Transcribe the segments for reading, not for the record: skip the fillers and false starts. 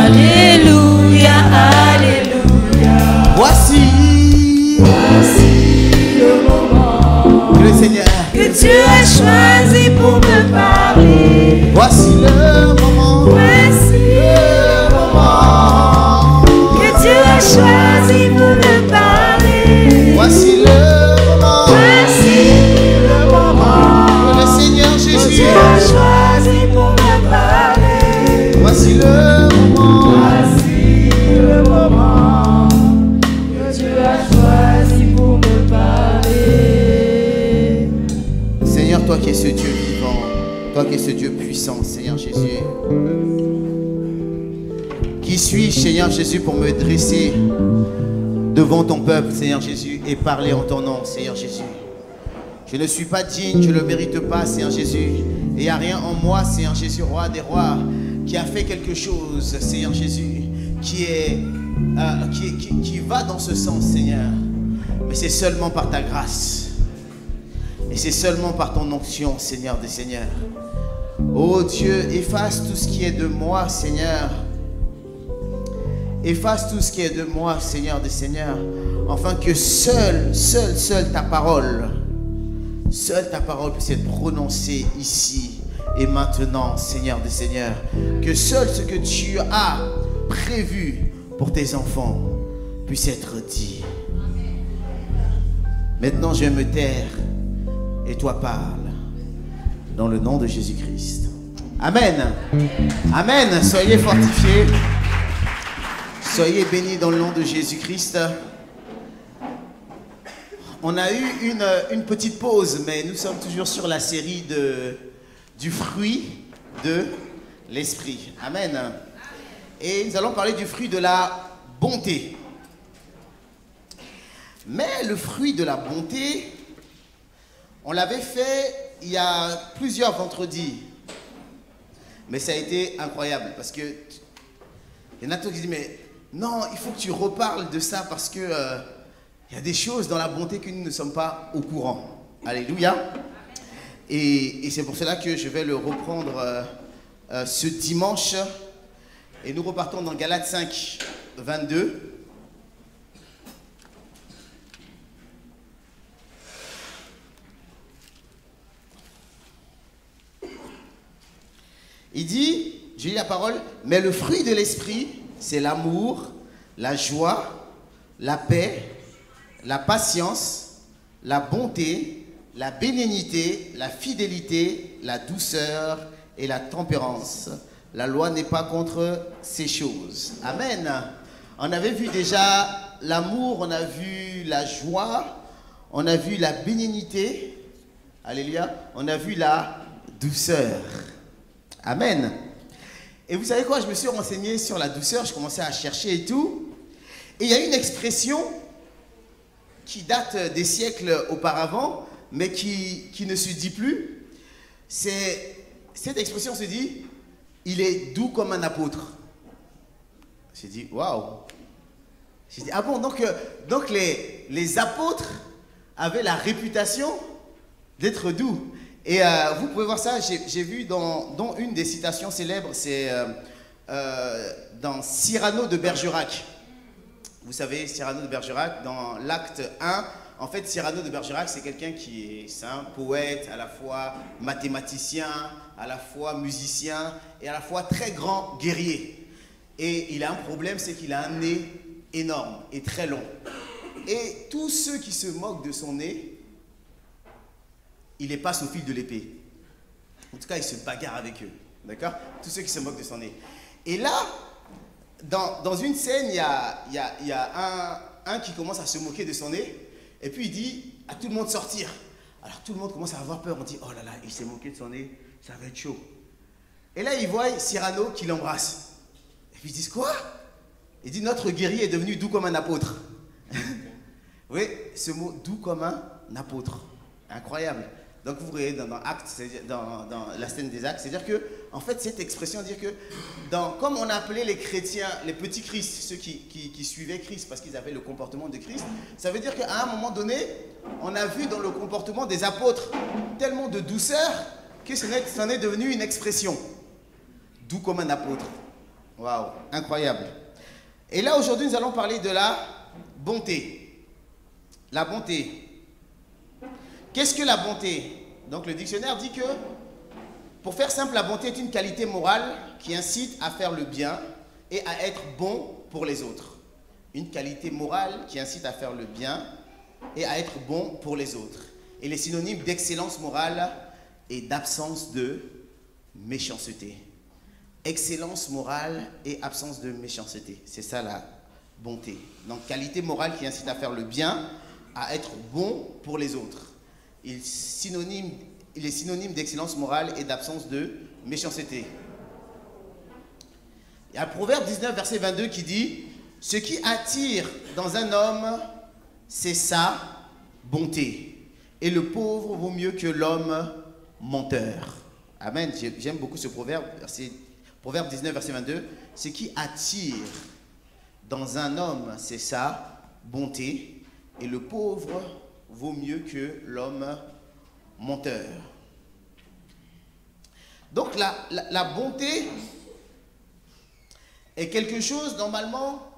Alléluia, Alléluia. Voici le moment que le Seigneur, que tu as choisi pour me parler. voici le moment, Voici le moment, que tu as choisi pour me parler. voici le moment, Voici le moment que le Seigneur que tu Jésus, as choisi pour me parler. voici le moment, Voici le moment que tu as choisi pour me parler. Seigneur, toi qui es ce Dieu vivant, toi qui es ce Dieu puissant, Seigneur Jésus, qui suis-je, Seigneur Jésus, pour me dresser devant ton peuple, Seigneur Jésus, et parler en ton nom, Seigneur Jésus. Je ne suis pas digne, je ne le mérite pas, Seigneur Jésus. Et il n'y a rien en moi, Seigneur Jésus, roi des rois, qui a fait quelque chose, Seigneur Jésus, qui va dans ce sens, Seigneur. Mais c'est seulement par ta grâce. Et c'est seulement par ton onction, Seigneur des Seigneurs. Oh Dieu, efface tout ce qui est de moi, Seigneur. Efface tout ce qui est de moi, Seigneur des Seigneurs, afin que seule ta parole puisse être prononcée ici et maintenant, Seigneur des Seigneurs. Que seul ce que tu as prévu pour tes enfants puisse être dit. Maintenant, je vais me taire et toi parle, dans le nom de Jésus-Christ. Amen. Amen. Soyez fortifiés. Soyez bénis dans le nom de Jésus-Christ. On a eu une petite pause, mais nous sommes toujours sur la série du fruit de l'esprit. Amen. Et nous allons parler du fruit de la bonté. Mais le fruit de la bonté, on l'avait fait il y a plusieurs vendredis. Mais ça a été incroyable parce que il y en a qui disent mais non, il faut que tu reparles de ça parce que il y a des choses dans la bonté que nous ne sommes pas au courant. Alléluia. Et c'est pour cela que je vais le reprendre ce dimanche. Et nous repartons dans Galates 5, 22. Il dit, j'ai lu la parole, mais le fruit de l'esprit, c'est l'amour, la joie, la paix, la patience, la bonté, la bénignité, la fidélité, la douceur et la tempérance. La loi n'est pas contre ces choses. Amen. On avait vu déjà l'amour, on a vu la joie, on a vu la bénignité. Alléluia. On a vu la douceur. Amen. Et vous savez quoi, je me suis renseigné sur la douceur, je commençais à chercher et tout. Et il y a une expression qui date des siècles auparavant, mais qui ne se dit plus. Cette expression se dit, il est doux comme un apôtre. J'ai dit, waouh. J'ai dit, ah bon, donc les apôtres avaient la réputation d'être doux. Et vous pouvez voir ça, j'ai vu dans une des citations célèbres, c'est dans Cyrano de Bergerac. Vous savez, Cyrano de Bergerac, dans l'acte 1, en fait, Cyrano de Bergerac, c'est quelqu'un qui est un poète, à la fois mathématicien, à la fois musicien, et à la fois très grand guerrier. Et il a un problème, c'est qu'il a un nez énorme et très long. Et tous ceux qui se moquent de son nez, il les passe au fil de l'épée. En tout cas, il se bagarre avec eux. D'accord? Tous ceux qui se moquent de son nez. Et là, dans une scène, il y a un qui commence à se moquer de son nez. Et puis il dit à tout le monde sortir. Alors tout le monde commence à avoir peur. On dit, oh là là, il s'est moqué de son nez, ça va être chaud. Et là, il voit Cyrano qui l'embrasse. Et puis ils disent, quoi? Il dit, notre guerrier est devenu doux comme un apôtre. Oui, ce mot, doux comme un apôtre. Incroyable. Donc vous voyez dans Actes, dans la scène des Actes, c'est-à-dire que, en fait, cette expression dire que, comme on appelait les chrétiens, les petits Christ, ceux qui suivaient Christ parce qu'ils avaient le comportement de Christ, ça veut dire qu'à un moment donné, on a vu dans le comportement des apôtres tellement de douceur que c'en est devenu une expression. Doux comme un apôtre. Waouh, incroyable. Et là, aujourd'hui, nous allons parler de la bonté. La bonté. Qu'est-ce que la bonté? Donc, le dictionnaire dit que, pour faire simple, la bonté est une qualité morale qui incite à faire le bien et à être bon pour les autres. Une qualité morale qui incite à faire le bien et à être bon pour les autres. Et les synonymes d'excellence morale et d'absence de méchanceté. Excellence morale et absence de méchanceté. C'est ça la bonté. Donc, qualité morale qui incite à faire le bien, à être bon pour les autres. Il est synonyme d'excellence morale et d'absence de méchanceté. Il y a le Proverbe 19, verset 22 qui dit « Ce qui attire dans un homme, c'est sa bonté. Et le pauvre vaut mieux que l'homme menteur. » Amen. J'aime beaucoup ce proverbe. Proverbe 19, verset 22. « Ce qui attire dans un homme, c'est sa bonté. Et le pauvre vaut mieux que l'homme menteur. » Donc la bonté est quelque chose, normalement,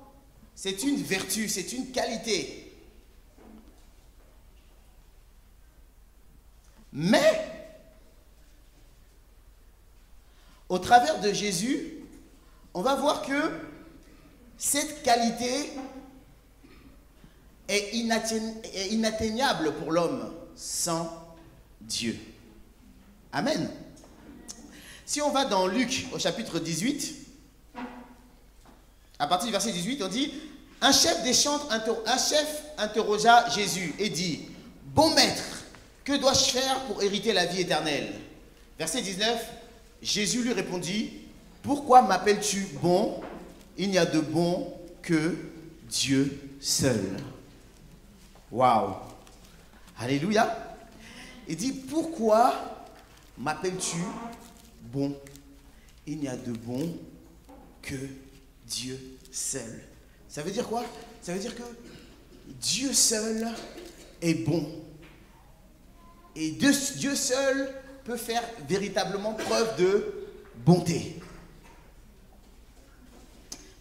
c'est une vertu, c'est une qualité. Mais, au travers de Jésus, on va voir que cette qualité est inatteignable pour l'homme sans Dieu. Amen. Si on va dans Luc au chapitre 18, à partir du verset 18, on dit « Un chef interrogea Jésus et dit « Bon maître, que dois-je faire pour hériter la vie éternelle ?» Verset 19, Jésus lui répondit « Pourquoi m'appelles-tu bon? Il n'y a de bon que Dieu seul. » Waouh! Alléluia! Il dit « Pourquoi m'appelles-tu bon? Il n'y a de bon que Dieu seul. » Ça veut dire quoi? Ça veut dire que Dieu seul est bon. Et Dieu seul peut faire véritablement preuve de bonté.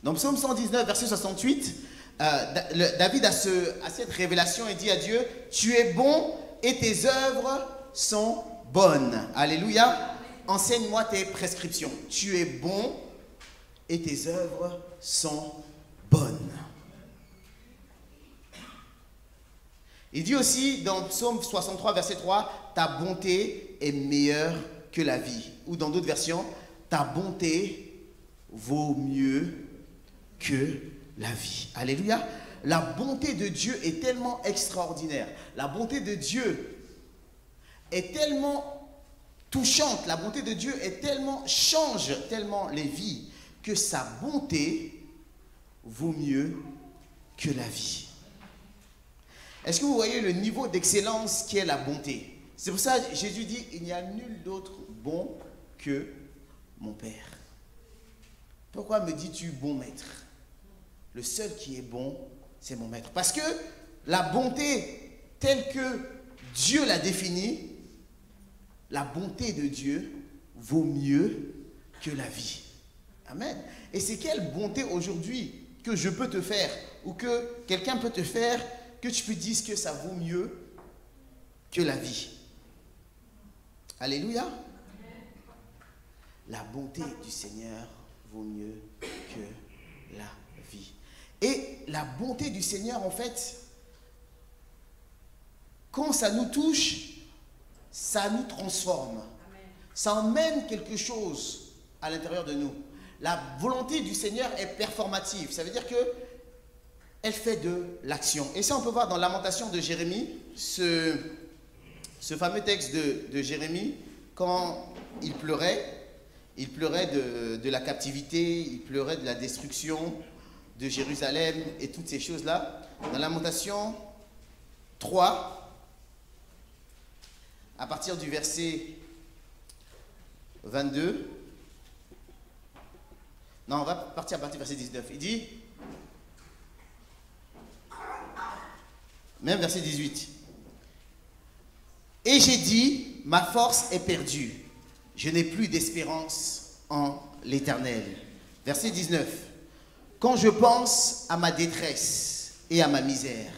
Dans Psaume 119, verset 68, David a cette révélation et dit à Dieu, « Tu es bon et tes œuvres sont bonnes. » Alléluia. Enseigne-moi tes prescriptions. Tu es bon et tes œuvres sont bonnes. Il dit aussi dans Psaume 63, verset 3, « Ta bonté est meilleure que la vie. » Ou dans d'autres versions, « Ta bonté vaut mieux que la vie. » Alléluia. La bonté de Dieu est tellement extraordinaire. La bonté de Dieu est tellement touchante. La bonté de Dieu change tellement les vies que sa bonté vaut mieux que la vie. Est-ce que vous voyez le niveau d'excellence qui est la bonté? C'est pour ça que Jésus dit, il n'y a nul d'autre bon que mon Père. Pourquoi me dis-tu bon maître? Le seul qui est bon, c'est mon maître. Parce que la bonté telle que Dieu l'a définie, la bonté de Dieu vaut mieux que la vie. Amen. Et c'est quelle bonté aujourd'hui que je peux te faire ou que quelqu'un peut te faire que tu peux dire que ça vaut mieux que la vie. Alléluia. La bonté du Seigneur vaut mieux que la vie. Et la bonté du Seigneur, en fait, quand ça nous touche, ça nous transforme. Ça emmène quelque chose à l'intérieur de nous. La volonté du Seigneur est performative. Ça veut dire que elle fait de l'action. Et ça, on peut voir dans Lamentation de Jérémie, ce fameux texte de Jérémie, quand il pleurait de la captivité, il pleurait de la destruction de Jérusalem et toutes ces choses-là. Dans Lamentation 3, à partir du verset 22, non, on va partir à partir du verset 19. Il dit, même verset 18. Et j'ai dit, ma force est perdue. Je n'ai plus d'espérance en l'Éternel. Verset 19. Quand je pense à ma détresse et à ma misère,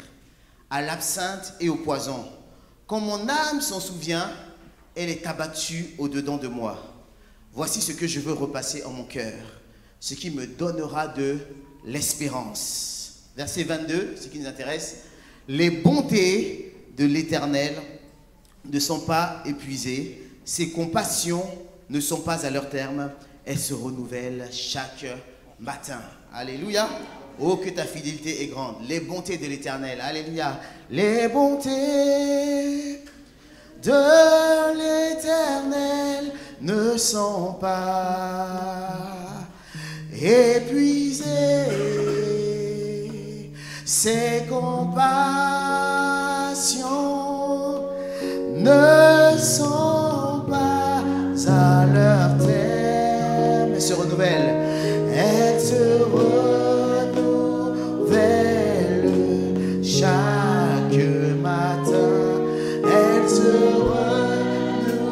à l'absinthe et au poison, quand mon âme s'en souvient, elle est abattue au-dedans de moi. Voici ce que je veux repasser en mon cœur, ce qui me donnera de l'espérance. Verset 22, ce qui nous intéresse. Les bontés de l'Éternel ne sont pas épuisées, ses compassions ne sont pas à leur terme, elles se renouvellent chaque matin. Alléluia. Oh, que ta fidélité est grande. Les bontés de l'Éternel. Alléluia. Les bontés de l'Éternel ne sont pas épuisées. Ses compassions ne sont pas à leur terme. Elles se renouvellent. Elles se renouvellent chaque matin. Elles se renouvellent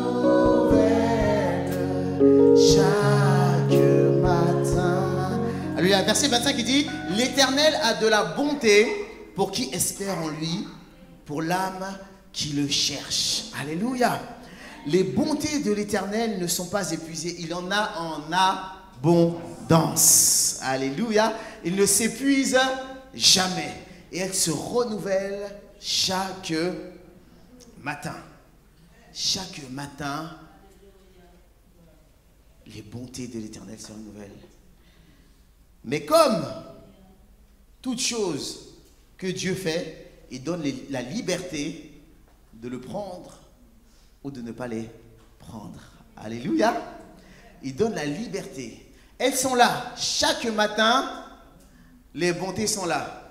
chaque matin. Alléluia. Verset 25 il dit: l'Éternel a de la bonté pour qui espère en lui, pour l'âme qui le cherche. Alléluia. Les bontés de l'Éternel ne sont pas épuisées. Il en a en abondance. Alléluia. Il ne s'épuise jamais. Et elles se renouvellent chaque matin. Chaque matin, les bontés de l'Éternel se renouvellent. Mais comme toute chose que Dieu fait, il donne la liberté de le prendre ou de ne pas les prendre. Alléluia. Il donne la liberté. Elles sont là. Chaque matin, les bontés sont là.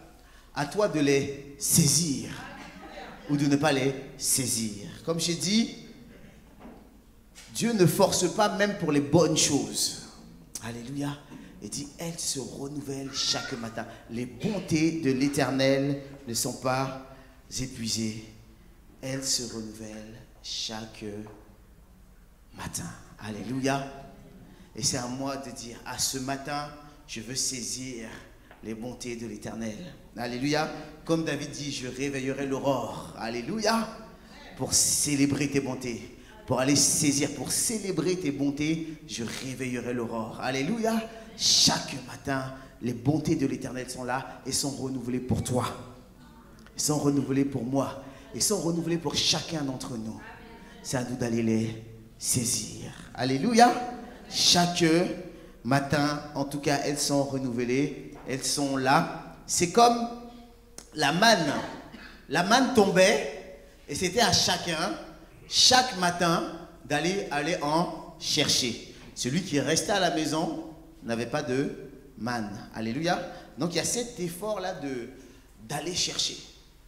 À toi de les saisir ou de ne pas les saisir. Comme j'ai dit, Dieu ne force pas même pour les bonnes choses. Alléluia. Il dit, elles se renouvellent chaque matin. Les bontés de l'Éternel ne sont pas épuisées. Elles se renouvellent chaque matin. Alléluia. Et c'est à moi de dire, à ce matin, je veux saisir les bontés de l'Éternel. Alléluia. Comme David dit, je réveillerai l'aurore. Alléluia. Pour célébrer tes bontés. Pour aller saisir, pour célébrer tes bontés, je réveillerai l'aurore. Alléluia. Chaque matin, les bontés de l'Éternel sont là et sont renouvelées pour toi. Elles sont renouvelées pour moi. Elles sont renouvelées pour chacun d'entre nous. C'est à nous d'aller les saisir. Alléluia. Chaque matin, en tout cas, elles sont renouvelées. Elles sont là. C'est comme la manne. La manne tombait et c'était à chacun, chaque matin, d'aller en chercher. Celui qui restait à la maison n'avait pas de manne. Alléluia. Donc il y a cet effort-là d'aller chercher.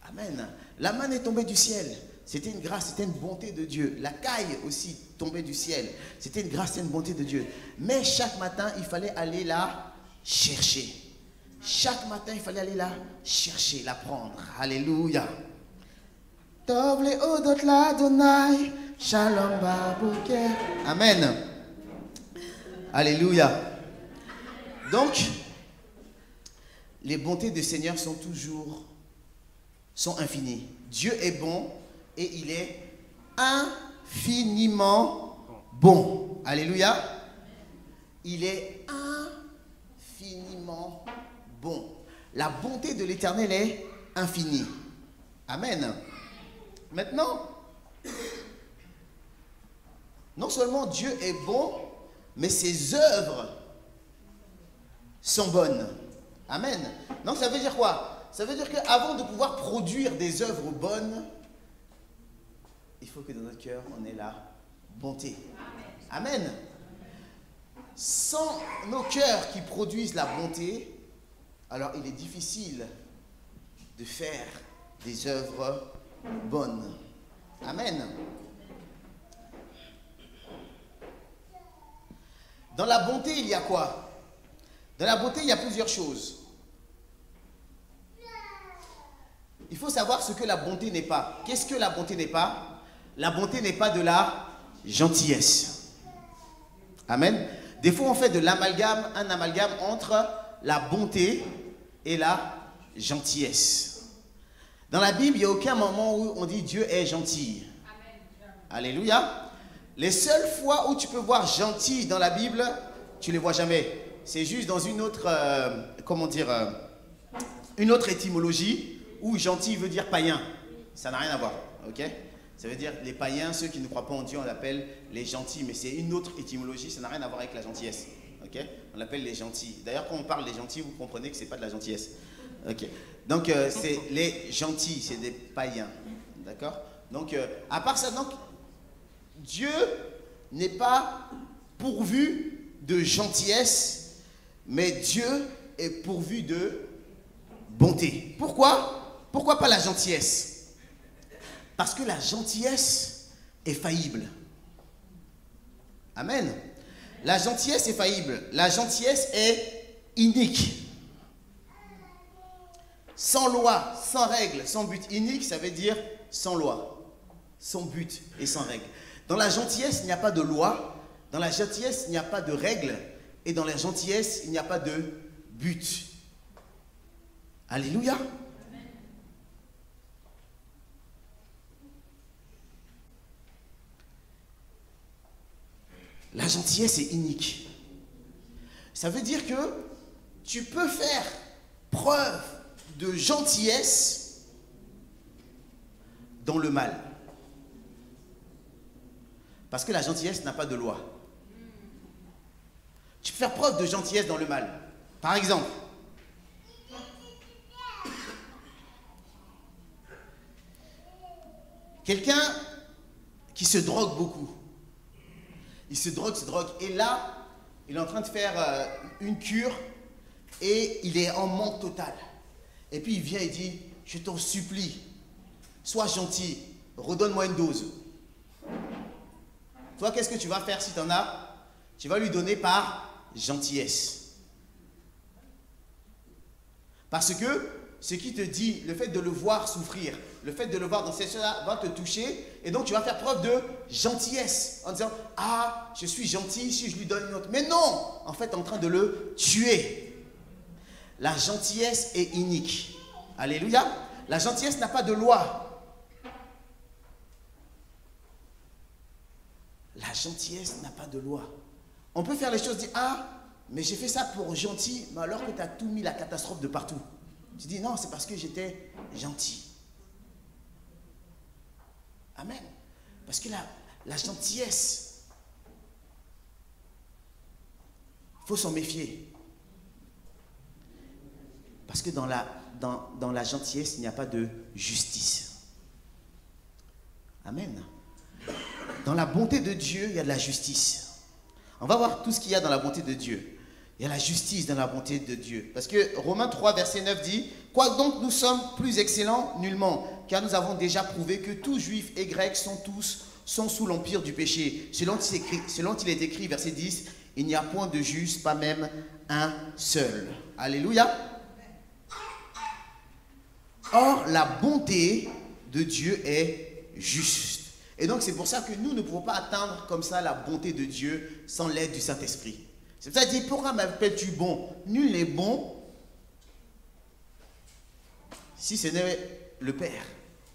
Amen. La manne est tombée du ciel. C'était une grâce, c'était une bonté de Dieu. La caille aussi tombait du ciel. C'était une grâce, c'était une bonté de Dieu. Mais chaque matin, il fallait aller la chercher. Chaque matin, il fallait aller la chercher, la prendre. Alléluia. Amen. Alléluia. Donc, les bontés du Seigneur sont infinies. Dieu est bon et il est infiniment bon. Alléluia. Il est infiniment bon. La bonté de l'Éternel est infinie. Amen. Maintenant, non seulement Dieu est bon, mais ses œuvres sont bonnes. Amen. Donc ça veut dire quoi? Ça veut dire qu'avant de pouvoir produire des œuvres bonnes, il faut que dans notre cœur, on ait la bonté. Amen. Sans nos cœurs qui produisent la bonté, alors il est difficile de faire des œuvres bonnes. Amen. Dans la bonté, il y a quoi? Dans la bonté, il y a plusieurs choses. Il faut savoir ce que la bonté n'est pas. Qu'est-ce que la bonté n'est pas? La bonté n'est pas de la gentillesse. Amen. Des fois, on fait de l'amalgame, un amalgame entre la bonté et la gentillesse. Dans la Bible, il n'y a aucun moment où on dit Dieu est gentil. Amen. Alléluia. Les seules fois où tu peux voir gentil dans la Bible, tu ne les vois jamais. C'est juste dans une autre, une autre étymologie où gentil veut dire païen. Ça n'a rien à voir, ok? Ça veut dire les païens, ceux qui ne croient pas en Dieu, on l'appelle les gentils, mais c'est une autre étymologie, ça n'a rien à voir avec la gentillesse, ok? On l'appelle les gentils. D'ailleurs, quand on parle des gentils, vous comprenez que ce n'est pas de la gentillesse, ok? Donc, c'est les gentils, c'est des païens, d'accord? Donc, à part ça, donc, Dieu n'est pas pourvu de gentillesse, mais Dieu est pourvu de bonté. Pourquoi? Pourquoi pas la gentillesse? Parce que la gentillesse est faillible. Amen. La gentillesse est faillible. La gentillesse est inique. Sans loi, sans règle, sans but. Inique, ça veut dire sans loi, sans but et sans règle. Dans la gentillesse, il n'y a pas de loi. Dans la gentillesse, il n'y a pas de règle. Et dans la gentillesse, il n'y a pas de but. Alléluia. La gentillesse est inique. Ça veut dire que tu peux faire preuve de gentillesse dans le mal. Parce que la gentillesse n'a pas de loi. Tu peux faire preuve de gentillesse dans le mal. Par exemple, quelqu'un qui se drogue beaucoup. Il se drogue, et là, il est en train de faire une cure et il est en manque total. Et puis il vient et dit, je t'en supplie, sois gentil, redonne-moi une dose. Toi, qu'est-ce que tu vas faire si tu en as? Tu vas lui donner par gentillesse. Parce que ce qui te dit, le fait de le voir souffrir, le fait de le voir dans cette chose-là va te toucher, et donc tu vas faire preuve de gentillesse en disant, ah, je suis gentil si je lui donne une autre. Mais non, en fait, tu es en train de le tuer. La gentillesse est inique. Alléluia. La gentillesse n'a pas de loi. La gentillesse n'a pas de loi. On peut faire les choses, dire, ah, mais j'ai fait ça pour gentil, mais alors que tu as tout mis la catastrophe de partout. Tu dis, non, c'est parce que j'étais gentil. Amen. Parce que la gentillesse, il faut s'en méfier. Parce que dans la gentillesse, il n'y a pas de justice. Amen. Dans la bonté de Dieu, il y a de la justice. On va voir tout ce qu'il y a dans la bonté de Dieu. Il y a la justice dans la bonté de Dieu. Parce que Romains 3, verset 9 dit, « Quoi donc nous sommes plus excellents? Nullement, car nous avons déjà prouvé que tous juifs et grecs sont sous l'empire du péché. Selon il est écrit, verset 10, « Il n'y a point de juste, pas même un seul. » Alléluia. Or, la bonté de Dieu est juste. Et donc, c'est pour ça que nous ne pouvons pas atteindre comme ça la bonté de Dieu sans l'aide du Saint-Esprit. C'est pour ça qu'il dit, pourquoi m'appelles-tu bon? Nul n'est bon si ce n'est le Père.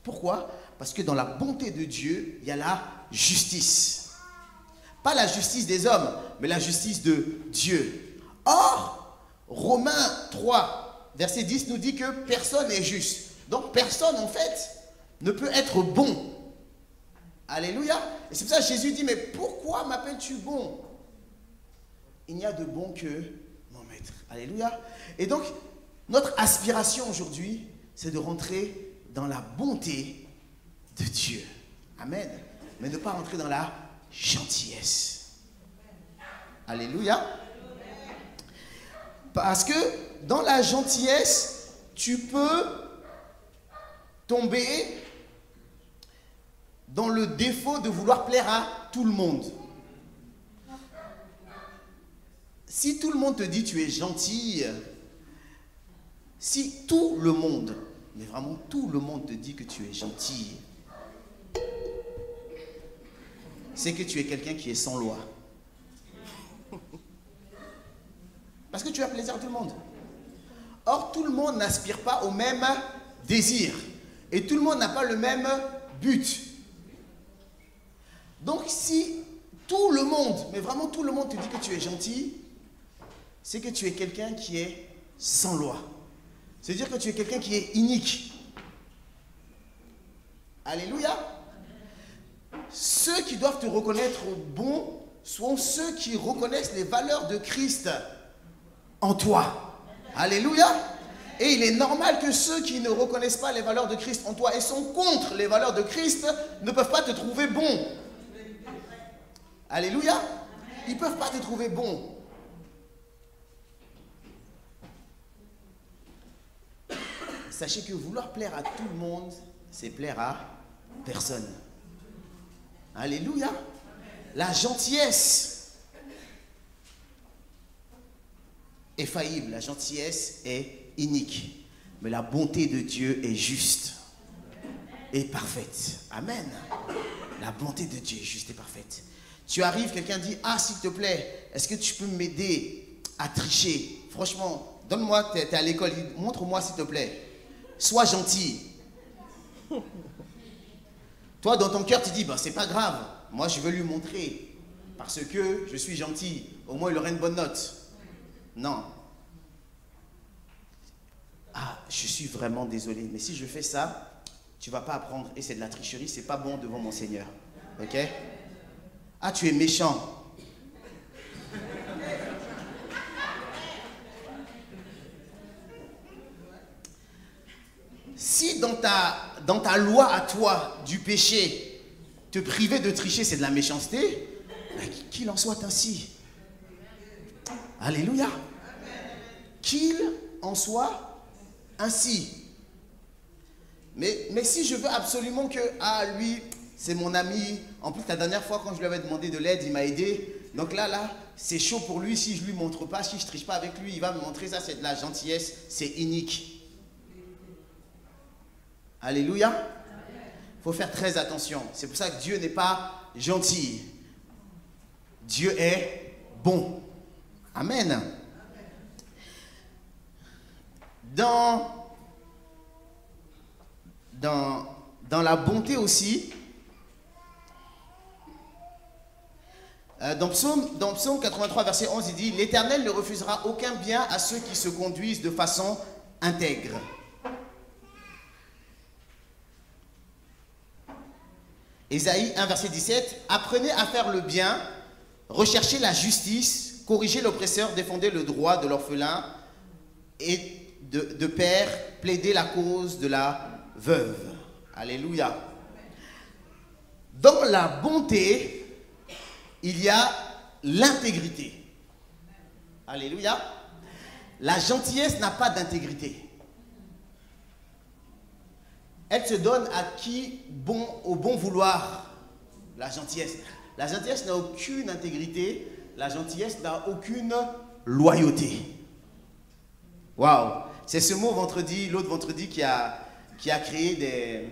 Pourquoi? Parce que dans la bonté de Dieu, il y a la justice. Pas la justice des hommes, mais la justice de Dieu. Or, Romains 3, verset 10 nous dit que personne n'est juste. Donc personne, en fait, ne peut être bon. Alléluia. Et c'est pour ça que Jésus dit, mais pourquoi m'appelles-tu bon? Il n'y a de bon que mon maître. Alléluia. Et donc, notre aspiration aujourd'hui, c'est de rentrer dans la bonté de Dieu. Amen. Mais ne pas rentrer dans la gentillesse. Alléluia. Parce que dans la gentillesse, tu peux tomber dans le défaut de vouloir plaire à tout le monde. Si tout le monde te dit tu es gentil, si tout le monde, mais vraiment tout le monde te dit que tu es gentil, c'est que tu es quelqu'un qui est sans loi. Parce que tu as plaisir à tout le monde. Or, tout le monde n'aspire pas au même désir. Et tout le monde n'a pas le même but. Donc, si tout le monde, mais vraiment tout le monde te dit que tu es gentil, c'est que tu es quelqu'un qui est sans loi. C'est-à-dire que tu es quelqu'un qui est inique. Alléluia. Ceux qui doivent te reconnaître bon sont ceux qui reconnaissent les valeurs de Christ en toi. Alléluia. Et il est normal que ceux qui ne reconnaissent pas les valeurs de Christ en toi et sont contre les valeurs de Christ ne peuvent pas te trouver bon. Alléluia. Ils ne peuvent pas te trouver bon. Sachez que vouloir plaire à tout le monde, c'est plaire à personne. Alléluia. La gentillesse est faillible, la gentillesse est inique. Mais la bonté de Dieu est juste et parfaite. Amen. La bonté de Dieu est juste et parfaite. Tu arrives, quelqu'un dit, ah s'il te plaît, est-ce que tu peux m'aider à tricher? Franchement, donne-moi, tu es à l'école, montre-moi s'il te plaît. Sois gentil. Toi, dans ton cœur, tu dis, bah, c'est pas grave. Moi, je veux lui montrer. Parce que je suis gentil. Au moins, il aura une bonne note. Non. Ah, je suis vraiment désolé. Mais si je fais ça, tu ne vas pas apprendre. Et c'est de la tricherie. C'est pas bon devant mon Seigneur. Ok? Ah, tu es méchant. Si dans ta loi à toi du péché, te priver de tricher, c'est de la méchanceté, qu'il en soit ainsi. Alléluia. Qu'il en soit ainsi. Mais si je veux absolument que, ah lui, c'est mon ami, en plus la dernière fois quand je lui avais demandé de l'aide, il m'a aidé, donc là, c'est chaud pour lui, si je lui montre pas, si je triche pas avec lui, il va me montrer ça, c'est de la gentillesse, c'est inique. Alléluia. Il faut faire très attention. C'est pour ça que Dieu n'est pas gentil. Dieu est bon. Amen. Dans la bonté aussi, dans Psaume 83, verset 11, il dit « L'Éternel ne refusera aucun bien à ceux qui se conduisent de façon intègre. » Ésaïe 1, verset 17, « Apprenez à faire le bien, recherchez la justice, corrigez l'oppresseur, défendez le droit de l'orphelin et de père, plaidez la cause de la veuve. » Alléluia. Dans la bonté, il y a l'intégrité. Alléluia. La gentillesse n'a pas d'intégrité. Elle se donne à qui au bon vouloir. La gentillesse. La gentillesse n'a aucune intégrité. La gentillesse n'a aucune loyauté. Waouh! C'est ce mot vendredi, l'autre vendredi qui a créé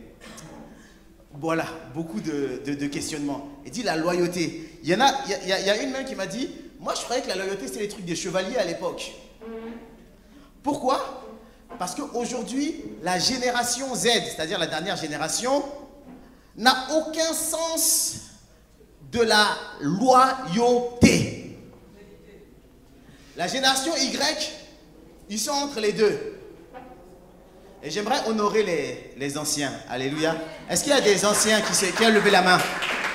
voilà, beaucoup de questionnements. Il dit la loyauté. Il y a une même qui m'a dit, moi je croyais que la loyauté c'était les trucs des chevaliers à l'époque. Pourquoi? Parce qu'aujourd'hui, la génération Z, c'est-à-dire la dernière génération, n'a aucun sens de la loyauté. La génération Y, ils sont entre les deux. Et j'aimerais honorer les anciens. Alléluia. Est-ce qu'il y a des anciens qui ont levé la main?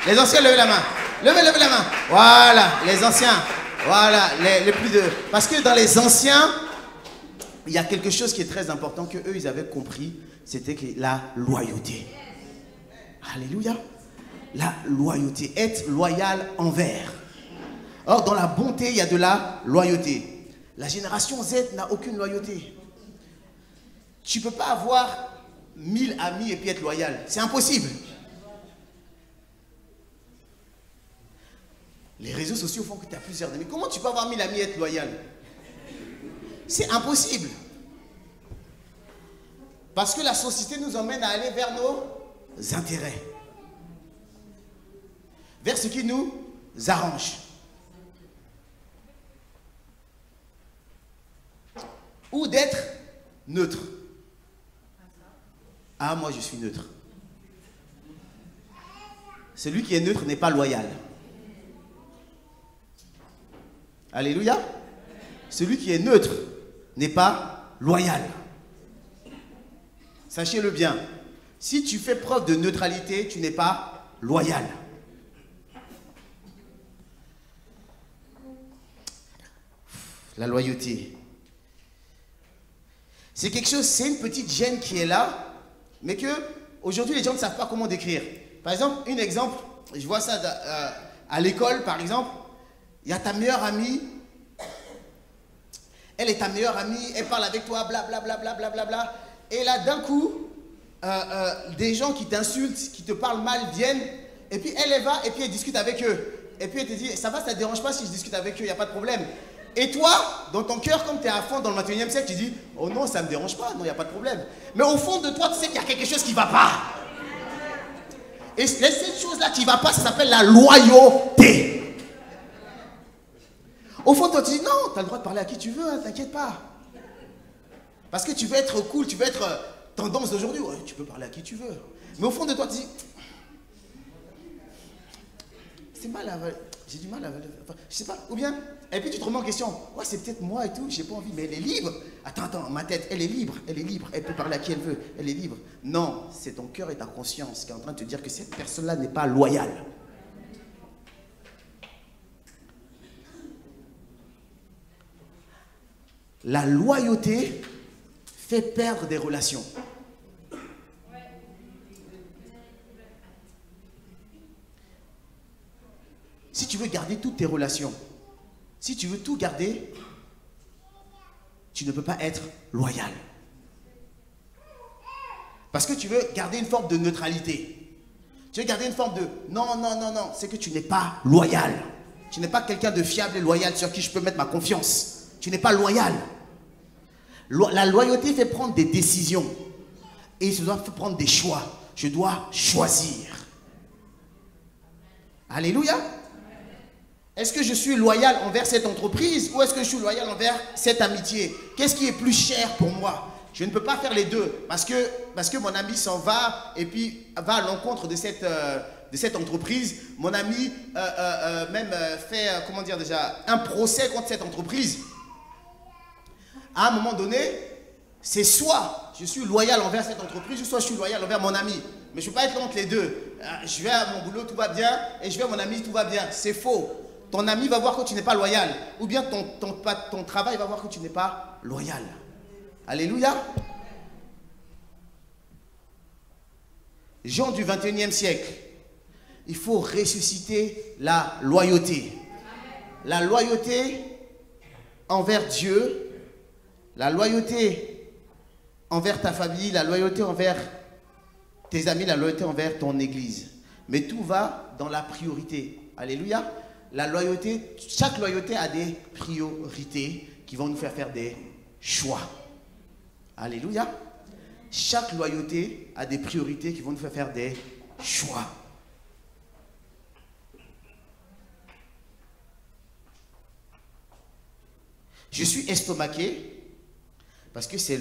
Les anciens, levez la main. Levez la main. Voilà, les anciens. Voilà, les plus de... Parce que dans les anciens, il y a quelque chose qui est très important que eux ils avaient compris, c'était que la loyauté. Alléluia. La loyauté, être loyal envers. Or, dans la bonté, il y a de la loyauté. La génération Z n'a aucune loyauté. Tu ne peux pas avoir 1000 amis et puis être loyal. C'est impossible. Les réseaux sociaux font que tu as plusieurs amis. Comment tu peux avoir 1000 amis et être loyal? C'est impossible. Parce que la société nous emmène à aller vers nos intérêts. Vers ce qui nous arrange. ou d'être neutre? Ah, moi je suis neutre. Celui qui est neutre n'est pas loyal. Alléluia. Celui qui est neutre n'est pas loyal. Sachez-le bien. Si tu fais preuve de neutralité, tu n'es pas loyal. La loyauté. C'est quelque chose, c'est une petite gêne qui est là, mais que aujourd'hui les gens ne savent pas comment décrire. Par exemple, un exemple, je vois ça à l'école par exemple, il y a ta meilleure amie, elle est ta meilleure amie, elle parle avec toi, blablabla, blablabla, et là d'un coup, des gens qui t'insultent, qui te parlent mal viennent, et puis elle va, et puis elle discute avec eux. Et puis elle te dit, ça va, ça ne te dérange pas si je discute avec eux, il n'y a pas de problème. Et toi, dans ton cœur, comme tu es à fond dans le 21e siècle, tu dis, oh non, ça ne me dérange pas, non, il n'y a pas de problème. Mais au fond de toi, tu sais qu'il y a quelque chose qui ne va pas. Et cette chose-là qui ne va pas, ça s'appelle la loyauté. Au fond de toi, tu dis, non, tu as le droit de parler à qui tu veux, hein, t'inquiète pas. Parce que tu veux être cool, tu veux être tendance d'aujourd'hui, ouais, tu peux parler à qui tu veux. Mais au fond de toi, tu dis, c'est mal à... J'ai du mal à... Enfin, je sais pas, ou bien... Et puis tu te remets en question, ouais, c'est peut-être moi et tout, j'ai pas envie, mais elle est libre. Attends, ma tête, elle est libre, elle peut parler à qui elle veut, elle est libre. Non, c'est ton cœur et ta conscience qui est en train de te dire que cette personne-là n'est pas loyale. La loyauté fait perdre des relations. Si tu veux garder toutes tes relations, si tu veux tout garder, tu ne peux pas être loyal. Parce que tu veux garder une forme de neutralité. Tu veux garder une forme de non, c'est que tu n'es pas loyal. Tu n'es pas quelqu'un de fiable et loyal sur qui je peux mettre ma confiance. Tu n'es pas loyal. La loyauté fait prendre des décisions. Et je dois prendre des choix. Je dois choisir. Alléluia. Est-ce que je suis loyal envers cette entreprise ou est-ce que je suis loyal envers cette amitié? Qu'est-ce qui est plus cher pour moi? Je ne peux pas faire les deux parce que mon ami s'en va et puis va à l'encontre de cette entreprise. Mon ami même fait, comment dire déjà, un procès contre cette entreprise. À un moment donné, c'est soit je suis loyal envers cette entreprise, soit je suis loyal envers mon ami. Mais je ne peux pas être entre les deux. Je vais à mon boulot, tout va bien, et je vais à mon ami, tout va bien. C'est faux. Ton ami va voir que tu n'es pas loyal. Ou bien ton travail va voir que tu n'es pas loyal. Alléluia. Gens du 21e siècle, il faut ressusciter la loyauté. La loyauté envers Dieu, la loyauté envers ta famille, la loyauté envers tes amis, la loyauté envers ton église. Mais tout va dans la priorité. Alléluia. La loyauté, chaque loyauté a des priorités qui vont nous faire des choix. Alléluia. Chaque loyauté a des priorités qui vont nous faire des choix. Je suis estomaqué parce que c'est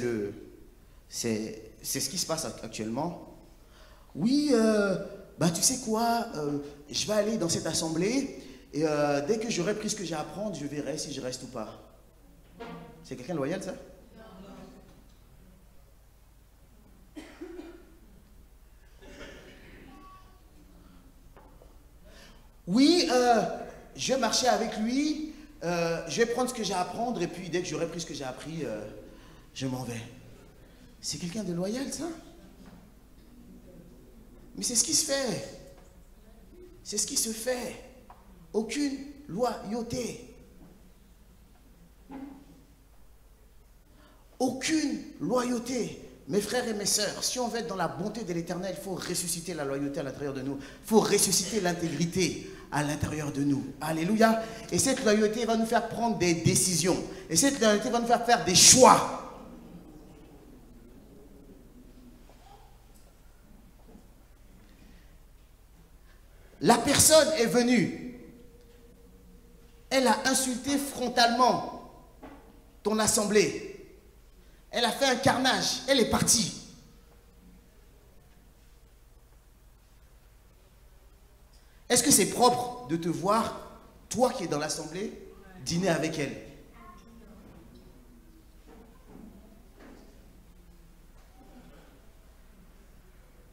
ce qui se passe actuellement. Oui, tu sais quoi, je vais aller dans cette assemblée et dès que j'aurai pris ce que j'ai à apprendre, je verrai si je reste ou pas. C'est quelqu'un de loyal, ça? Oui, je vais marcher avec lui, je vais prendre ce que j'ai à apprendre et puis dès que j'aurai pris ce que j'ai appris, je m'en vais. C'est quelqu'un de loyal, ça? Mais c'est ce qui se fait. C'est ce qui se fait. Aucune loyauté. Aucune loyauté. Mes frères et mes sœurs, si on veut être dans la bonté de l'Éternel, il faut ressusciter la loyauté à l'intérieur de nous. Il faut ressusciter l'intégrité à l'intérieur de nous. Alléluia. Et cette loyauté va nous faire prendre des décisions. Et cette loyauté va nous faire faire des choix. La personne est venue. Elle a insulté frontalement ton assemblée. Elle a fait un carnage. Elle est partie. Est-ce que c'est propre de te voir, toi qui es dans l'assemblée, dîner avec elle?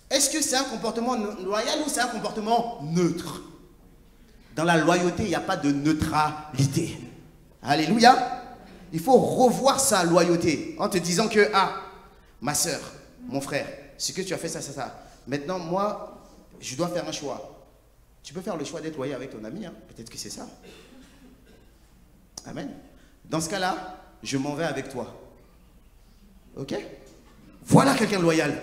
Est-ce que c'est un comportement loyal ou c'est un comportement neutre? Dans la loyauté, il n'y a pas de neutralité. Alléluia. Il faut revoir sa loyauté en te disant que, ah, ma soeur, mon frère, ce que tu as fait, ça. Maintenant, moi, je dois faire un choix. Tu peux faire le choix d'être loyal avec ton ami, hein. Peut-être que c'est ça. Amen. Dans ce cas-là, je m'en vais avec toi. Ok? Voilà quelqu'un de loyal.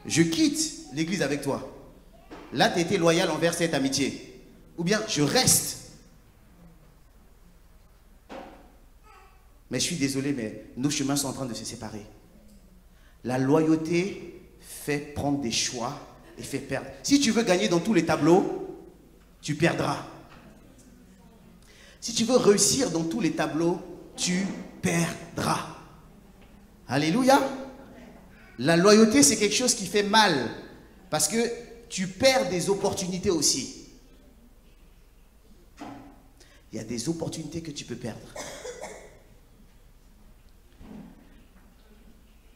Je quitte l'église avec toi. Là, tu as été loyal envers cette amitié. Ou bien, je reste. Mais je suis désolé, mais nos chemins sont en train de se séparer. La loyauté fait prendre des choix et fait perdre. Si tu veux gagner dans tous les tableaux, tu perdras. Si tu veux réussir dans tous les tableaux, tu perdras. Alléluia. La loyauté, c'est quelque chose qui fait mal. Parce que tu perds des opportunités aussi. Il y a des opportunités que tu peux perdre.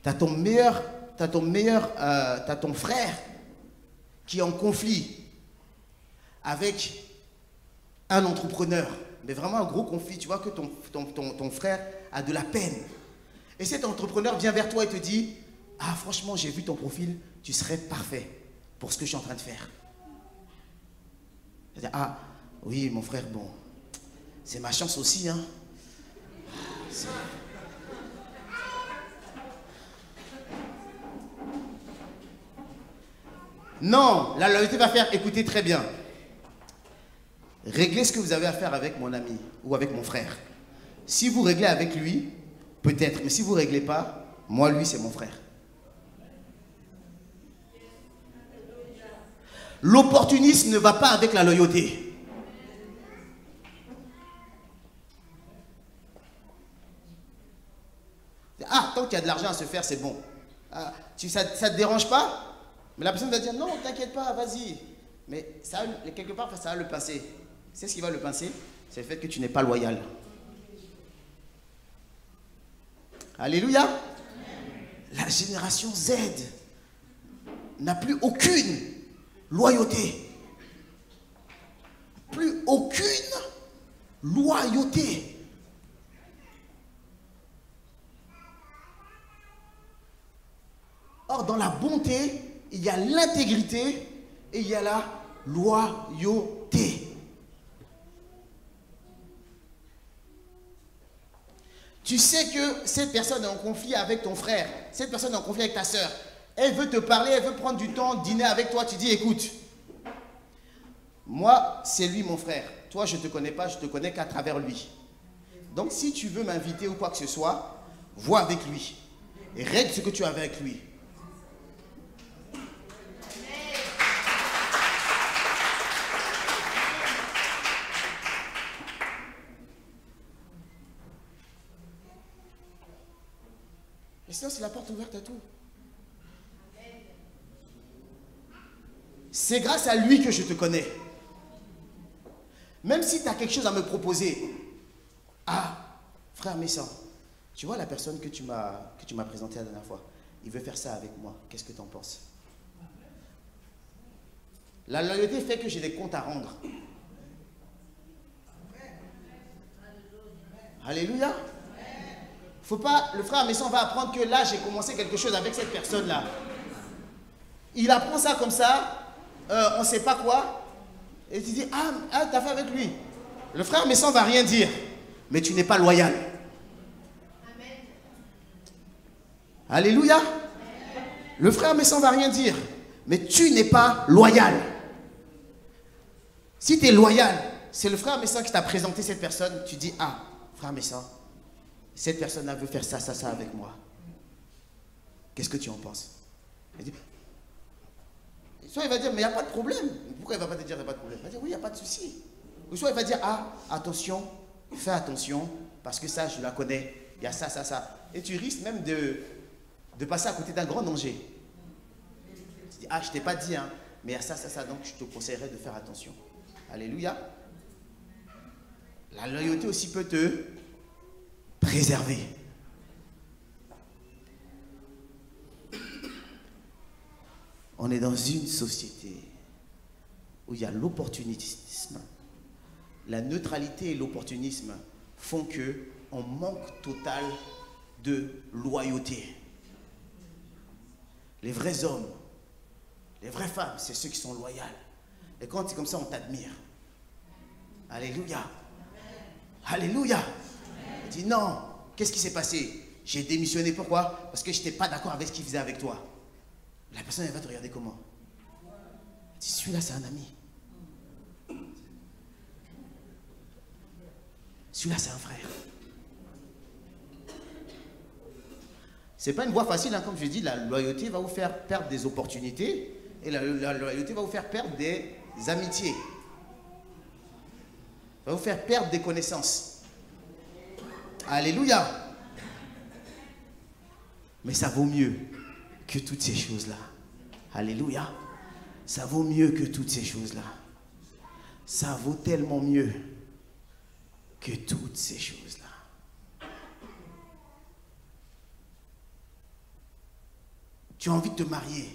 Tu as ton frère qui est en conflit avec un entrepreneur. Mais vraiment un gros conflit. Tu vois que ton frère a de la peine. Et cet entrepreneur vient vers toi et te dit, ah franchement, j'ai vu ton profil, tu serais parfait pour ce que je suis en train de faire. Je dis, ah oui mon frère, bon, c'est ma chance aussi, hein. Non, la loyauté va faire, écoutez très bien. Réglez ce que vous avez à faire avec mon ami ou avec mon frère. Si vous réglez avec lui, peut-être, mais si vous ne réglez pas, moi, lui, c'est mon frère. L'opportunisme ne va pas avec la loyauté. Ah, tant qu'il y a de l'argent à se faire, c'est bon. Ah, ça ne te dérange pas? Mais la personne va dire, non, t'inquiète pas, vas-y. Mais ça, quelque part, ça va le pincer. C'est ce qui va le pincer, c'est le fait que tu n'es pas loyal. Alléluia. La génération Z n'a plus aucune loyauté. Plus aucune loyauté. Or, dans la bonté, il y a l'intégrité et il y a la loyauté. Tu sais que cette personne est en conflit avec ton frère, cette personne est en conflit avec ta soeur. Elle veut te parler, elle veut prendre du temps, dîner avec toi. Tu dis, écoute, moi, c'est lui mon frère. Toi, je ne te connais pas, je ne te connais qu'à travers lui. Donc, si tu veux m'inviter ou quoi que ce soit, vois avec lui. Et règle ce que tu as avec lui. Et sinon, c'est la porte ouverte à tout. C'est grâce à lui que je te connais. Même si tu as quelque chose à me proposer. Ah, frère Messa, tu vois la personne que tu m'as présentée la dernière fois, il veut faire ça avec moi. Qu'est-ce que tu en penses? La loyauté fait que j'ai des comptes à rendre. Alléluia. Faut pas, le frère Messon va apprendre que là, j'ai commencé quelque chose avec cette personne-là. Il apprend ça comme ça, on ne sait pas quoi. Et tu dis, ah t'as fait avec lui. Le frère Messon ne va rien dire, mais tu n'es pas loyal. Amen. Alléluia. Amen. Le frère Messon ne va rien dire, mais tu n'es pas loyal. Si tu es loyal, c'est le frère Messon qui t'a présenté cette personne, tu dis, ah, frère Messon, cette personne-là veut faire ça avec moi. Qu'est-ce que tu en penses? Soit il va dire, mais il n'y a pas de problème. Pourquoi il ne va pas te dire, il n'y a pas de problème? Il va dire, oui, il n'y a pas de souci. Ou soit il va dire, ah, attention, fais attention, parce que ça, je la connais. il y a ça, ça, ça. Et tu risques même de passer à côté d'un grand danger. Tu dis, ah, je ne t'ai pas dit, hein, mais il y a ça, ça, ça, donc je te conseillerais de faire attention. Alléluia. La loyauté aussi peut te préserver. On est dans une société où il y a l'opportunisme. La neutralité et l'opportunisme font qu'on manque total de loyauté. Les vrais hommes, les vraies femmes, c'est ceux qui sont loyaux. Et quand c'est comme ça, on t'admire. Alléluia. Alléluia. Il dit non, qu'est-ce qui s'est passé? J'ai démissionné, pourquoi? Parce que je n'étais pas d'accord avec ce qu'il faisait avec toi. La personne, elle va te regarder comment? Elle dit, celui-là, c'est un ami. Celui-là, c'est un frère. C'est pas une voie facile, hein, comme je dis, la loyauté va vous faire perdre des opportunités et la loyauté va vous faire perdre des amitiés. Va vous faire perdre des connaissances. Alléluia. Mais ça vaut mieux que toutes ces choses-là. Alléluia. Ça vaut mieux que toutes ces choses-là. Ça vaut tellement mieux que toutes ces choses-là. Tu as envie de te marier.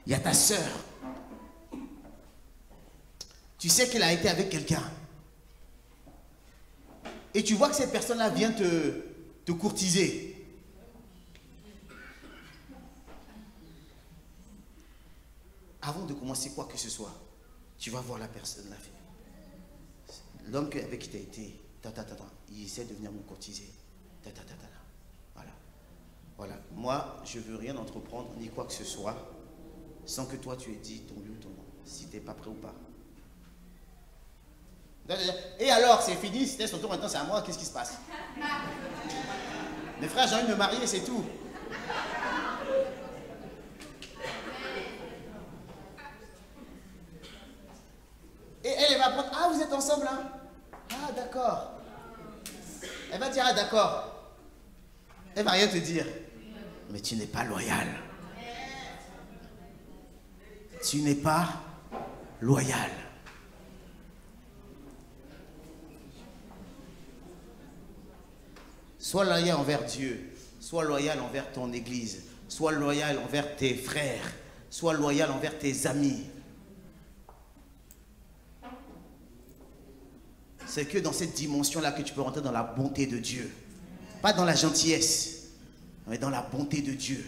Il y a ta sœur. Tu sais qu'elle a été avec quelqu'un. Et tu vois que cette personne-là vient te courtiser. Avant de commencer quoi que ce soit, tu vas voir la personne, la fille. L'homme avec qui tu as été, il essaie de venir me courtiser. Voilà. Voilà. Moi, je ne veux rien entreprendre, ni quoi que ce soit, sans que toi tu aies dit ton lieu, ton nom, si tu n'es pas prêt ou pas. Et alors, c'est fini, c'était son tour, maintenant c'est à moi, qu'est-ce qui se passe? Mes frères, j'ai envie de me marier, c'est tout. Et elle va prendre, ah, vous êtes ensemble là? Ah, d'accord. Elle va dire, ah, d'accord. Elle va rien te dire. Mais tu n'es pas loyal. Tu n'es pas loyal. Sois loyal envers Dieu. Sois loyal envers ton église. Sois loyal envers tes frères. Sois loyal envers tes amis. C'est que dans cette dimension-là que tu peux rentrer dans la bonté de Dieu. Pas dans la gentillesse, mais dans la bonté de Dieu.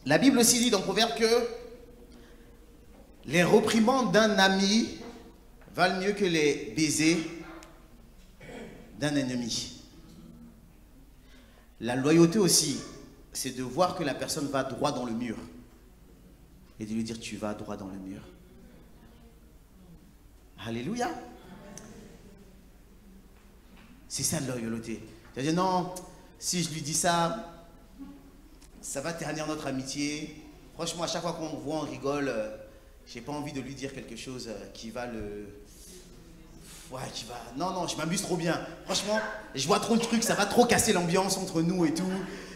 La Bible aussi dit dans Proverbe que les réprimandes d'un ami valent mieux que les baisers d'un ennemi. La loyauté aussi, c'est de voir que la personne va droit dans le mur et de lui dire tu vas droit dans le mur. Alléluia. C'est ça la loyauté. C'est-à-dire non, si je lui dis ça, ça va ternir notre amitié. Franchement, à chaque fois qu'on me voit, on rigole. J'ai pas envie de lui dire quelque chose qui va le... Ouais, qui va... Non, je m'amuse trop bien. Franchement, je vois trop de trucs, ça va trop casser l'ambiance entre nous et tout.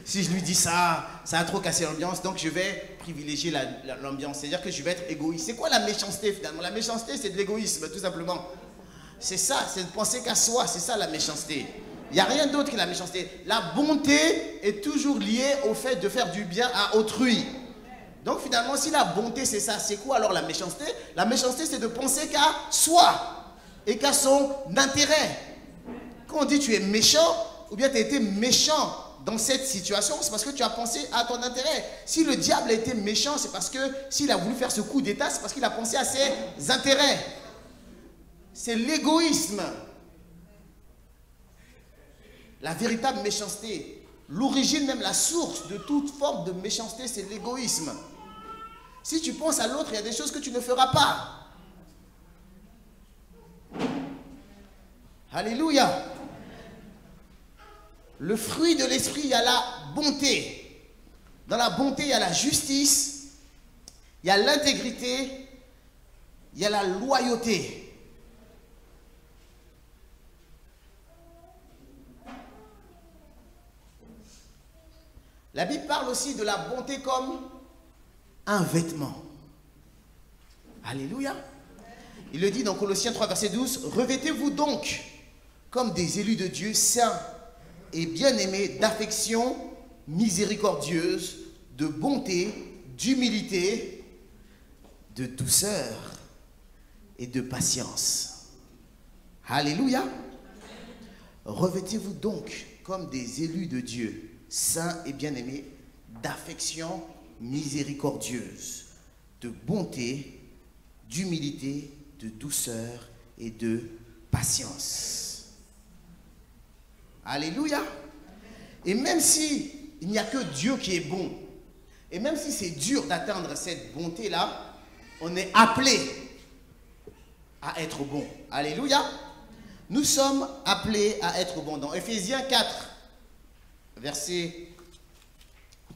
Si je lui dis ça, ça va trop casser l'ambiance. Donc je vais privilégier l'ambiance. C'est-à-dire que je vais être égoïste. C'est quoi la méchanceté finalement? La méchanceté, c'est de l'égoïsme, tout simplement. C'est ça, c'est de penser qu'à soi. C'est ça la méchanceté. Il n'y a rien d'autre que la méchanceté. La bonté est toujours liée au fait de faire du bien à autrui. Donc finalement, si la bonté c'est ça, c'est quoi alors la méchanceté? La méchanceté, c'est de penser qu'à soi et qu'à son intérêt. Quand on dit tu es méchant, ou bien tu as été méchant dans cette situation, c'est parce que tu as pensé à ton intérêt. Si le diable a été méchant, c'est parce que s'il a voulu faire ce coup d'état, c'est parce qu'il a pensé à ses intérêts. C'est l'égoïsme. La véritable méchanceté, l'origine même, la source de toute forme de méchanceté, c'est l'égoïsme. Si tu penses à l'autre, il y a des choses que tu ne feras pas. Alléluia. Le fruit de l'esprit, il y a la bonté. Dans la bonté, il y a la justice, il y a l'intégrité, il y a la loyauté. La Bible parle aussi de la bonté comme un vêtement. Alléluia. Il le dit dans Colossiens 3, verset 12. Revêtez-vous donc comme des élus de Dieu, saints et bien-aimés, d'affection miséricordieuse, de bonté, d'humilité, de douceur et de patience. Alléluia. Revêtez-vous donc comme des élus de Dieu, saints et bien-aimés, d'affection miséricordieuse, de bonté, d'humilité, de douceur et de patience. Alléluia. Et même si il n'y a que Dieu qui est bon, et même si c'est dur d'atteindre cette bonté-là, on est appelé à être bon. Alléluia. Nous sommes appelés à être bons. Dans Ephésiens 4, verset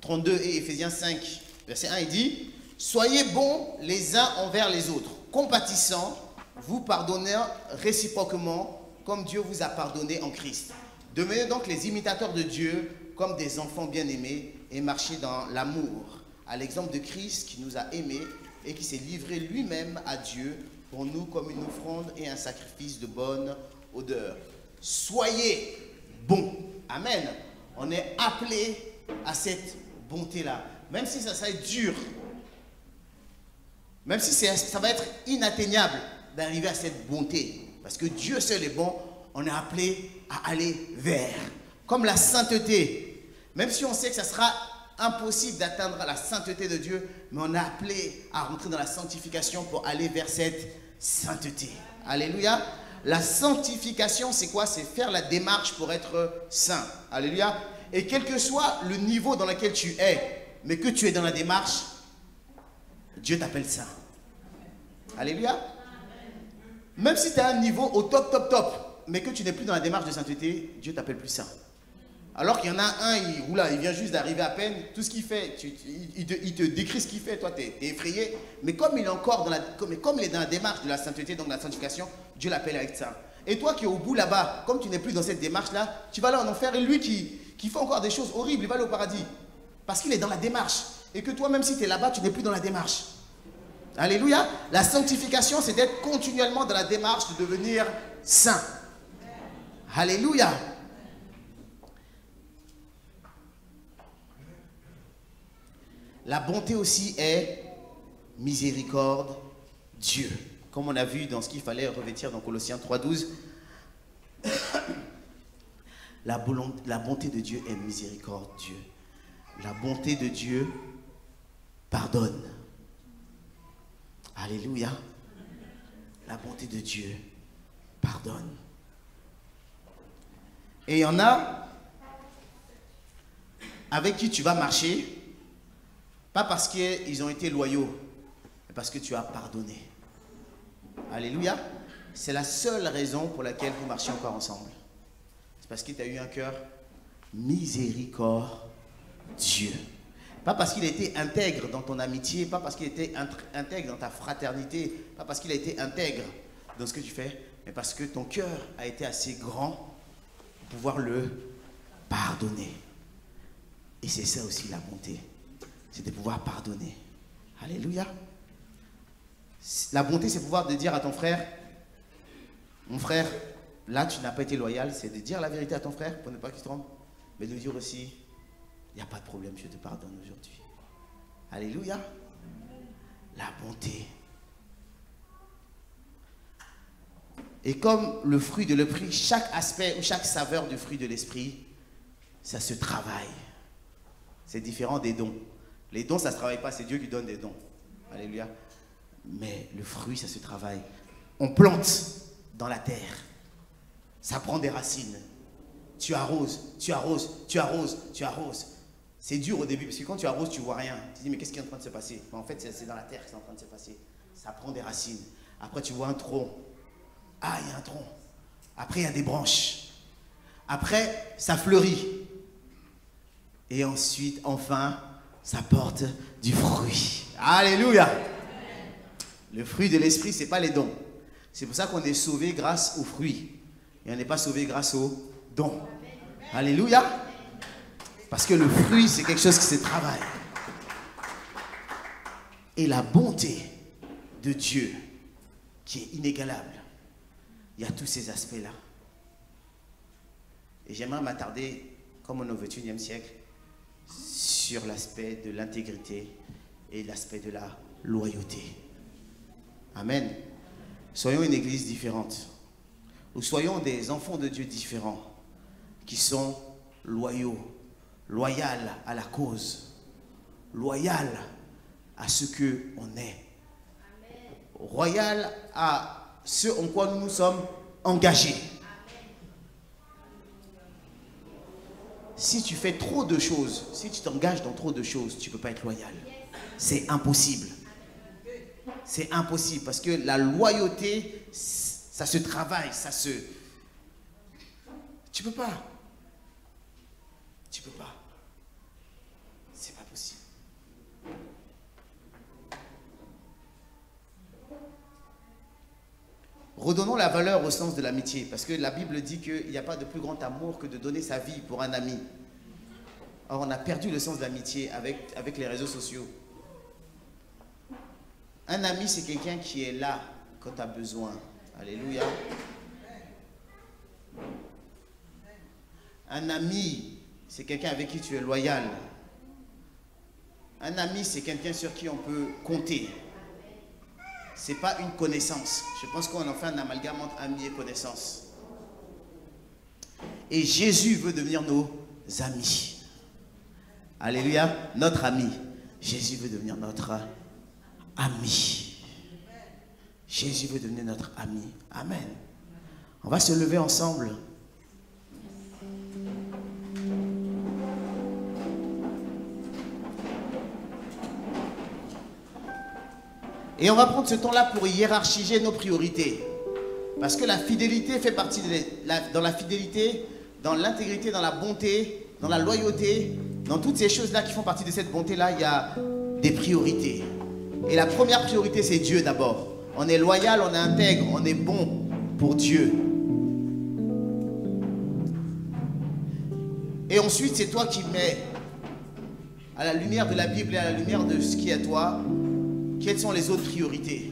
32 et Ephésiens 5, verset 1, il dit « Soyez bons les uns envers les autres, compatissants, vous pardonnant réciproquement, comme Dieu vous a pardonné en Christ. Devenez donc les imitateurs de Dieu comme des enfants bien-aimés et marchez dans l'amour, à l'exemple de Christ qui nous a aimés et qui s'est livré lui-même à Dieu pour nous comme une offrande et un sacrifice de bonne odeur. Soyez bons. » Amen. On est appelé à cette bonté-là. Même si ça va être dur, même si ça va être inatteignable d'arriver à cette bonté, parce que Dieu seul est bon, on est appelé à aller vers. Comme la sainteté. Même si on sait que ça sera impossible d'atteindre la sainteté de Dieu, mais on est appelé à rentrer dans la sanctification pour aller vers cette sainteté. Alléluia. La sanctification, c'est quoi? C'est faire la démarche pour être saint. Alléluia. Et quel que soit le niveau dans lequel tu es, mais que tu es dans la démarche, Dieu t'appelle saint. Alléluia. Même si tu as un niveau au top, mais que tu n'es plus dans la démarche de sainteté, Dieu t'appelle plus saint. Alors qu'il y en a un, il vient juste d'arriver à peine, tout ce qu'il fait, il te décrit ce qu'il fait, toi tu es effrayé, mais comme il est encore comme il est dans la démarche de la sainteté, donc de la sanctification, Dieu l'appelle à être saint. Et toi qui es au bout là-bas, comme tu n'es plus dans cette démarche-là, tu vas aller en enfer, et lui qui fait encore des choses horribles, il va aller au paradis, parce qu'il est dans la démarche, et que toi même si tu es là-bas, tu n'es plus dans la démarche. Alléluia. La sanctification, c'est d'être continuellement dans la démarche de devenir saint. Alléluia. La bonté aussi est miséricorde, Dieu. Comme on a vu dans ce qu'il fallait revêtir dans Colossiens 3,12. La bonté de Dieu est miséricorde, Dieu. La bonté de Dieu pardonne. Alléluia. La bonté de Dieu pardonne. Et il y en a avec qui tu vas marcher, pas parce qu'ils ont été loyaux, mais parce que tu as pardonné. Alléluia. C'est la seule raison pour laquelle vous marchez encore ensemble. C'est parce que tu as eu un cœur miséricordieux. Pas parce qu'il a été intègre dans ton amitié, pas parce qu'il a été intègre dans ta fraternité, pas parce qu'il a été intègre dans ce que tu fais, mais parce que ton cœur a été assez grand pour pouvoir le pardonner. Et c'est ça aussi la bonté. C'est de pouvoir pardonner. Alléluia. La bonté, c'est pouvoir de dire à ton frère, mon frère, là tu n'as pas été loyal, c'est de dire la vérité à ton frère pour ne pas qu'il se trompe, mais de dire aussi, il n'y a pas de problème, je te pardonne aujourd'hui. Alléluia. La bonté. Et comme le fruit de l'esprit, chaque aspect ou chaque saveur du fruit de l'esprit, ça se travaille. C'est différent des dons. Les dons, ça ne se travaille pas, c'est Dieu qui donne des dons. Alléluia. Mais le fruit, ça se travaille. On plante dans la terre. Ça prend des racines. Tu arroses, tu arroses, tu arroses, tu arroses. C'est dur au début, parce que quand tu arroses, tu ne vois rien. Tu te dis, mais qu'est-ce qui est en train de se passer? Mais en fait, c'est dans la terre que c'est en train de se passer. Ça prend des racines. Après, tu vois un tronc. Ah, il y a un tronc. Après, il y a des branches. Après, ça fleurit. Et ensuite, enfin, ça porte du fruit. Alléluia. Le fruit de l'esprit, ce n'est pas les dons. C'est pour ça qu'on est sauvé grâce aux fruits. Et on n'est pas sauvé grâce aux dons. Alléluia. Parce que le fruit, c'est quelque chose qui se travaille. Et la bonté de Dieu, qui est inégalable, il y a tous ces aspects-là. Et j'aimerais m'attarder, comme on est au XXIe siècle, sur l'aspect de l'intégrité et l'aspect de la loyauté. Amen. Soyons une église différente. Ou soyons des enfants de Dieu différents, qui sont loyaux, loyal à la cause, loyal à ce qu'on est, loyal à ce en quoi nous sommes engagés. Si tu fais trop de choses, si tu t'engages dans trop de choses, tu ne peux pas être loyal. C'est impossible. C'est impossible parce que la loyauté, ça se travaille, ça se... Tu peux pas. Tu peux pas. C'est pas possible. Redonnons la valeur au sens de l'amitié, parce que la Bible dit qu'il n'y a pas de plus grand amour que de donner sa vie pour un ami. Or, on a perdu le sens de l'amitié avec les réseaux sociaux. Un ami, c'est quelqu'un qui est là quand tu as besoin. Alléluia. Un ami, c'est quelqu'un avec qui tu es loyal. Un ami, c'est quelqu'un sur qui on peut compter. Ce n'est pas une connaissance. Je pense qu'on en fait un amalgame entre ami et connaissance. Et Jésus veut devenir nos amis. Alléluia, notre ami. Jésus veut devenir notre ami. Jésus veut devenir notre ami. Amen. On va se lever ensemble. Et on va prendre ce temps-là pour hiérarchiser nos priorités. Parce que la fidélité fait partie dans la fidélité, dans l'intégrité, dans la bonté, dans la loyauté, dans toutes ces choses-là qui font partie de cette bonté-là, il y a des priorités. Et la première priorité, c'est Dieu d'abord. On est loyal, on est intègre, on est bon pour Dieu. Et ensuite, c'est toi qui mets à la lumière de la Bible et à la lumière de ce qui est à toi, quelles sont les autres priorités?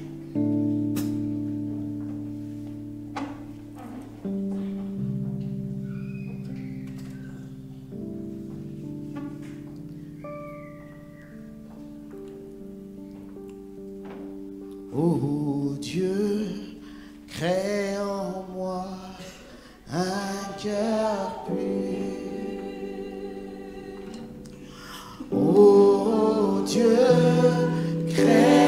Oh Dieu, crée en moi un cœur pur. Oh Dieu, crée